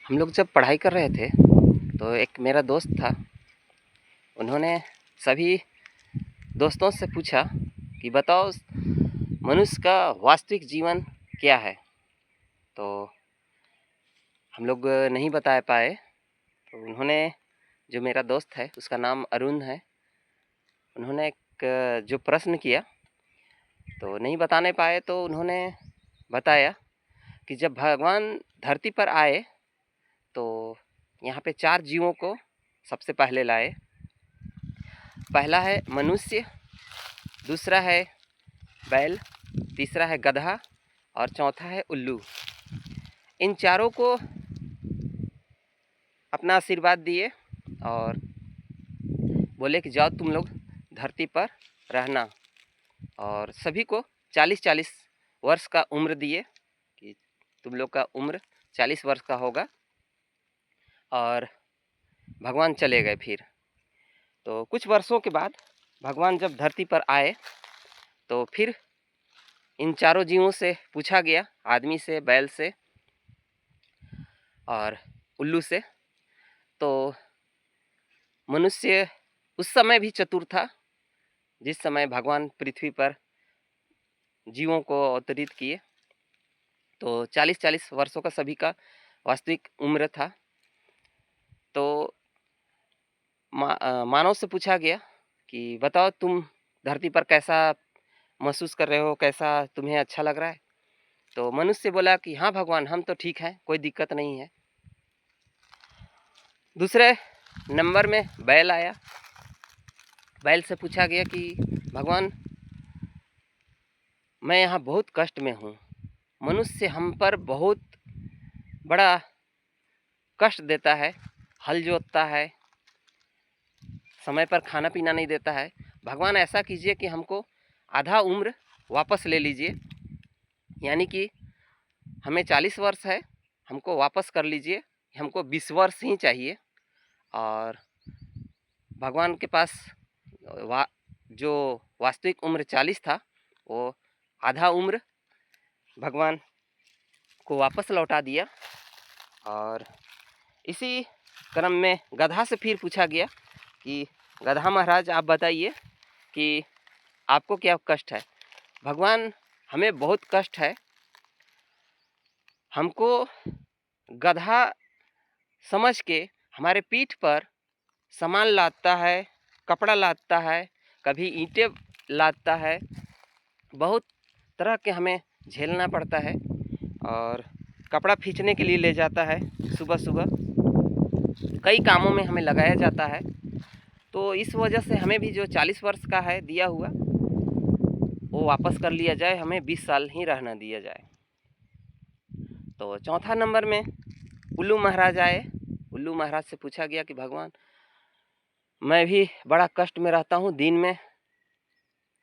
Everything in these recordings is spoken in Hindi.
हम लोग जब पढ़ाई कर रहे थे तो एक मेरा दोस्त था। उन्होंने सभी दोस्तों से पूछा कि बताओ मनुष्य का वास्तविक जीवन क्या है। तो हम लोग नहीं बता पाए। तो उन्होंने, जो मेरा दोस्त है उसका नाम अरुण है, उन्होंने एक जो प्रश्न किया तो नहीं बताने पाए। तो उन्होंने बताया कि जब भगवान धरती पर आए तो यहाँ पे 4 जीवों को सबसे पहले लाए। पहला है मनुष्य, दूसरा है बैल, तीसरा है गधा और चौथा है उल्लू। इन चारों को अपना आशीर्वाद दिए और बोले कि जाओ तुम लोग धरती पर रहना। और सभी को 40-40 वर्ष का उम्र दिए कि तुम लोग का उम्र 40 वर्ष का होगा। और भगवान चले गए। फिर तो कुछ वर्षों के बाद भगवान जब धरती पर आए तो फिर इन चारों जीवों से पूछा गया, आदमी से, बैल से और उल्लू से। तो मनुष्य उस समय भी चतुर था जिस समय भगवान पृथ्वी पर जीवों को अवतरित किए। तो 40-40 वर्षों का सभी का वास्तविक उम्र था। तो मानव से पूछा गया कि बताओ तुम धरती पर कैसा महसूस कर रहे हो, कैसा तुम्हें अच्छा लग रहा है। तो मनुष्य बोला कि हाँ भगवान, हम तो ठीक हैं, कोई दिक्कत नहीं है। दूसरे नंबर में बैल आया। बैल से पूछा गया कि भगवान, मैं यहाँ बहुत कष्ट में हूँ, मनुष्य हम पर बहुत बड़ा कष्ट देता है, हल जोतता है, समय पर खाना पीना नहीं देता है। भगवान ऐसा कीजिए कि हमको आधा उम्र वापस ले लीजिए, यानी कि हमें 40 वर्ष है, हमको वापस कर लीजिए, हमको 20 वर्ष ही चाहिए। और भगवान के पास जो वास्तविक उम्र 40 था, वो आधा उम्र भगवान को वापस लौटा दिया। और इसी क्रम में गधा से फिर पूछा गया कि गधा महाराज, आप बताइए कि आपको क्या कष्ट है। भगवान, हमें बहुत कष्ट है, हमको गधा समझ के हमारे पीठ पर सामान लादता है, कपड़ा लादता है, कभी ईंटें लादता है, बहुत तरह के हमें झेलना पड़ता है। और कपड़ा खींचने के लिए ले जाता है, सुबह सुबह कई कामों में हमें लगाया जाता है। तो इस वजह से हमें भी जो 40 वर्ष का है दिया हुआ, वो वापस कर लिया जाए, हमें 20 साल ही रहना दिया जाए। तो चौथा नंबर में उल्लू महाराज आए। उल्लू महाराज से पूछा गया कि भगवान, मैं भी बड़ा कष्ट में रहता हूँ, दिन में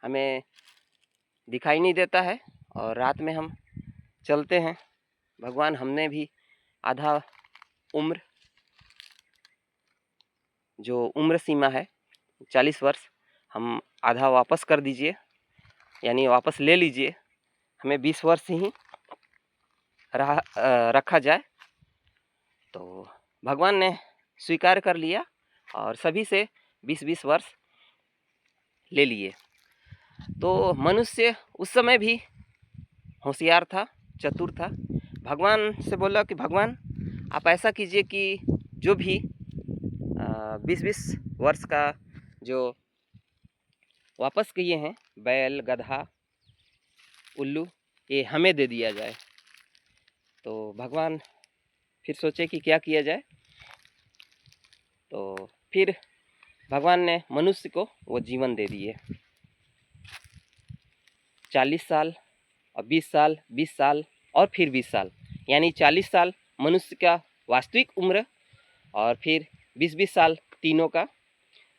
हमें दिखाई नहीं देता है और रात में हम चलते हैं। भगवान, हमने भी आधा उम्र, जो उम्र सीमा है 40 वर्ष, हम आधा वापस कर दीजिए, यानी वापस ले लीजिए, हमें 20 वर्ष ही रखा जाए। तो भगवान ने स्वीकार कर लिया और सभी से 20-20 वर्ष ले लिए। तो मनुष्य उस समय भी होशियार था, चतुर था। भगवान से बोला कि भगवान, आप ऐसा कीजिए कि जो भी 20-20 वर्ष का जो वापस किए हैं बैल, गधा, उल्लू, ये हमें दे दिया जाए। तो भगवान फिर सोचे कि क्या किया जाए। तो फिर भगवान ने मनुष्य को वो जीवन दे दिए, 40 साल और 20 साल, 20 साल और फिर 20 साल, यानी 40 साल मनुष्य का वास्तविक उम्र और फिर 20-20 साल तीनों का।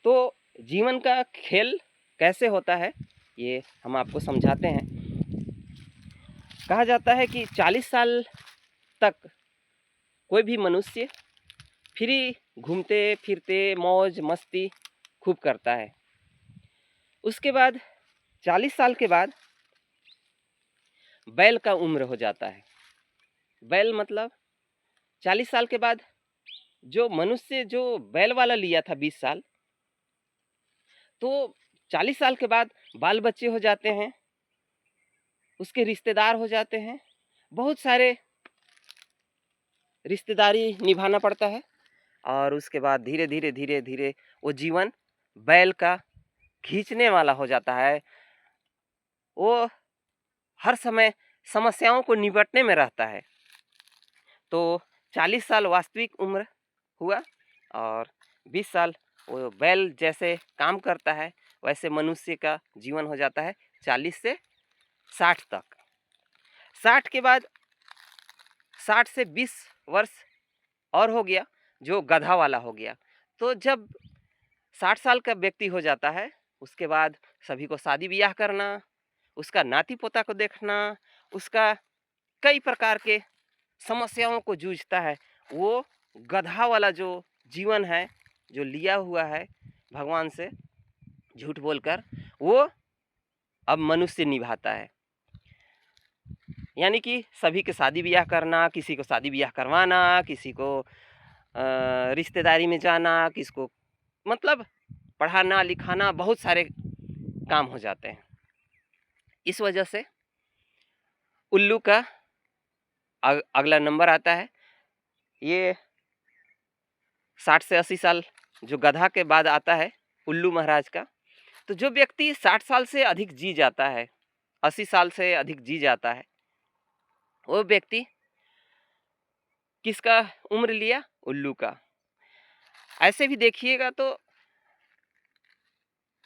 तो जीवन का खेल कैसे होता है ये हम आपको समझाते हैं। कहा जाता है कि 40 साल तक कोई भी मनुष्य फ्री घूमते फिरते मौज मस्ती खूब करता है। उसके बाद 40 साल के बाद बैल का उम्र हो जाता है। बैल मतलब 40 साल के बाद जो मनुष्य जो बैल वाला लिया था 20 साल, तो 40 साल के बाद बाल बच्चे हो जाते हैं, उसके रिश्तेदार हो जाते हैं, बहुत सारे रिश्तेदारी निभाना पड़ता है। और उसके बाद धीरे धीरे धीरे धीरे वो जीवन बैल का खींचने वाला हो जाता है। वो हर समय समस्याओं को निपटने में रहता है। तो 40 साल वास्तविक उम्र हुआ और 20 साल वो बैल जैसे काम करता है, वैसे मनुष्य का जीवन हो जाता है 40 से 60 तक। 60 के बाद 60 से 20 वर्ष और हो गया, जो गधा वाला हो गया। तो जब 60 साल का व्यक्ति हो जाता है, उसके बाद सभी को शादी ब्याह करना, उसका नाती पोता को देखना, उसका कई प्रकार के समस्याओं को जूझता है। वो गधा वाला जो जीवन है, जो लिया हुआ है भगवान से झूठ बोलकर, वो अब मनुष्य निभाता है। यानी कि सभी के शादी ब्याह करना, किसी को शादी ब्याह करवाना, किसी को रिश्तेदारी में जाना, किसको मतलब पढ़ाना लिखाना, बहुत सारे काम हो जाते हैं। इस वजह से उल्लू का अगला नंबर आता है। ये 60 से 80 साल जो गधा के बाद आता है उल्लू महाराज का। तो जो व्यक्ति 60 साल से अधिक जी जाता है, 80 साल से अधिक जी जाता है, वो व्यक्ति किसका उम्र लिया? उल्लू का। ऐसे भी देखिएगा तो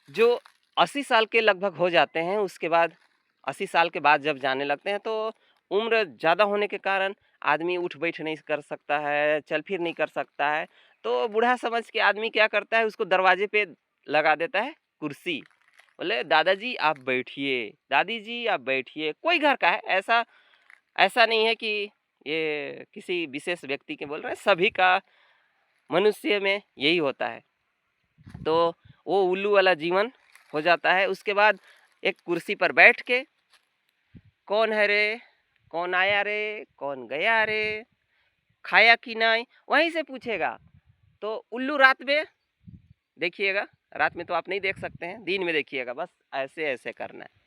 जो 80 साल के लगभग हो जाते हैं, उसके बाद 80 साल के बाद जब जाने लगते हैं, तो उम्र ज़्यादा होने के कारण आदमी उठ बैठ नहीं कर सकता है, चल फिर नहीं कर सकता है। तो बूढ़ा समझ के आदमी क्या करता है, उसको दरवाजे पे लगा देता है कुर्सी। बोले दादाजी आप बैठिए, दादी जी आप बैठिए। कोई घर का है, ऐसा नहीं है कि ये किसी विशेष व्यक्ति के बोल रहे हैं, सभी का मनुष्य में यही होता है। तो वो उल्लू वाला जीवन हो जाता है। उसके बाद एक कुर्सी पर बैठ के, कौन है रे, कौन आया रे, कौन गया रे, खाया कि नहीं, वहीं से पूछेगा। तो उल्लू रात में देखिएगा, रात में तो आप नहीं देख सकते हैं, दिन में देखिएगा, बस ऐसे ऐसे करना है।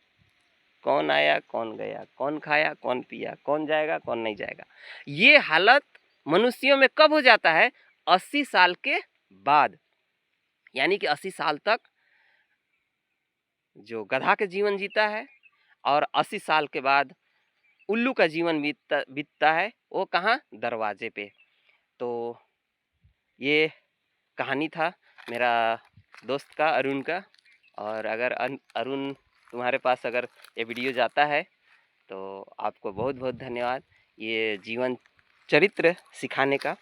कौन आया, कौन गया, कौन खाया, कौन पिया, कौन जाएगा, कौन नहीं जाएगा। ये हालत मनुष्यों में कब हो जाता है? 80 साल के बाद। यानी कि 80 साल तक जो गधा के जीवन जीता है, और 80 साल के बाद उल्लू का जीवन बीतता है। वो कहाँ? दरवाजे पे। तो ये कहानी था मेरा दोस्त का, अरुण का। और अगर अरुण तुम्हारे पास अगर ये वीडियो जाता है तो आपको बहुत बहुत धन्यवाद, ये जीवन चरित्र सिखाने का।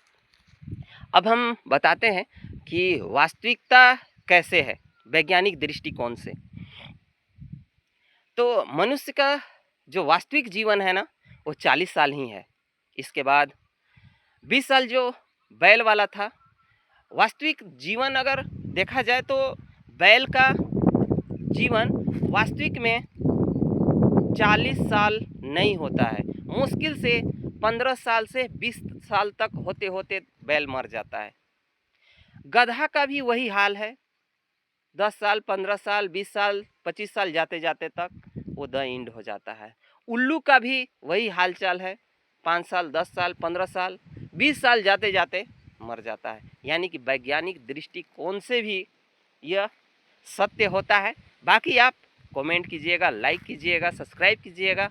अब हम बताते हैं कि वास्तविकता कैसे है वैज्ञानिक दृष्टिकोण से। तो मनुष्य का जो वास्तविक जीवन है ना, वो 40 साल ही है। इसके बाद 20 साल जो बैल वाला था। वास्तविक जीवन अगर देखा जाए तो बैल का जीवन वास्तविक में 40 साल नहीं होता है। मुश्किल से 15 साल से 20 साल तक होते होते बैल मर जाता है। गधा का भी वही हाल है, 10 साल, 15 साल, 20 साल, 25 साल जाते जाते तक वो द एंड हो जाता है। उल्लू का भी वही हाल चाल है, 5 साल, 10 साल, 15 साल, 20 साल जाते जाते मर जाता है। यानी कि वैज्ञानिक दृष्टिकोण से भी यह सत्य होता है। बाकी आप कमेंट कीजिएगा, लाइक कीजिएगा, सब्सक्राइब कीजिएगा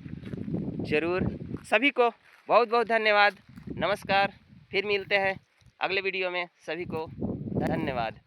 ज़रूर। सभी को बहुत बहुत धन्यवाद, नमस्कार। फिर मिलते हैं अगले वीडियो में। सभी को धन्यवाद।